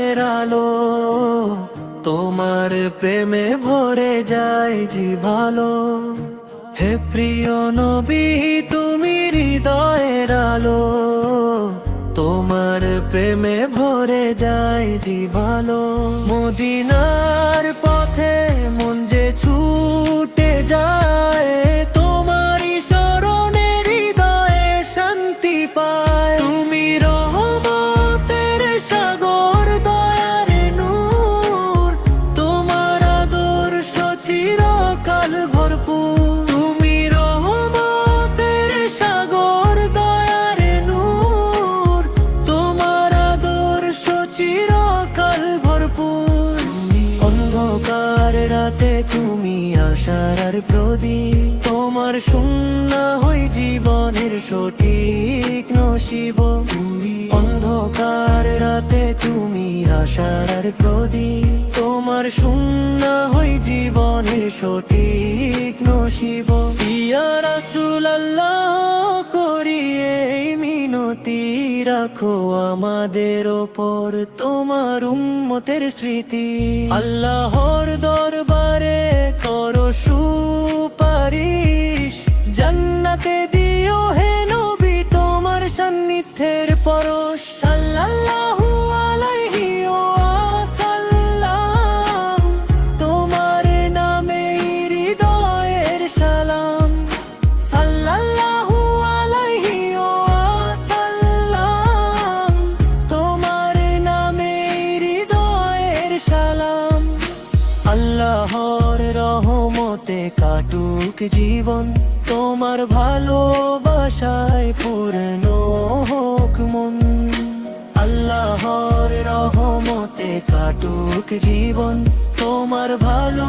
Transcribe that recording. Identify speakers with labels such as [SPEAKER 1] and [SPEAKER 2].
[SPEAKER 1] হৃদয়ের আলো, তোমার প্রেমে ভরে যায় যে ভালো। হে প্রিয় নবী তুমি হৃদয়ের আলো, তোমার প্রেমে ভরে যায় যে ভালো। মদিনার পথে মন যে ছুটে যায়, তোমারই শরণে হৃদয়ে শান্তি পায়। তুমি রহমতের সাগর দয়ার নূর, তোমার আদর্শ চিরকাল ভরপুর। তুমি রহমতের সাগর দয়ার নূর, তোমার আদর্শ চিরকাল ভরপুর। অন্ধকার রাতে তুমি আশার প্রদীপ, তোমার শূন্য হই জীবনের সঠিক নসিব। অন্ধকার রাতে তুমি আশার প্রদীপ, তোমার শূন্য হই জীবনের সঠিক নসিব। ইয়া রাসূলুল্লাহ করিয়ে মিনতি রাখো আমাদের ওপর তোমার উম্মতের স্মৃতি। আল্লাহর দরবারে করো সুপারিশ, জান্নাতে দিও হে নবী তোমার সান্নিধ্যের পরশ। সাল্লাল্লাহু আলাইহি ওয়াসাল্লাম, তোমার নামে হৃদয়ের সালাম। সাল্লাল্লাহু আলাইহি ওয়াসাল্লাম, তোমার নামে হৃদয়ের সালাম। আল্লাহর রহমতে কাটুক জীবন, তোমার ভালোবাসায় পূর্ণ হোক মন। আল্লাহর রহমতে কাটুক জীবন, তোমার ভালো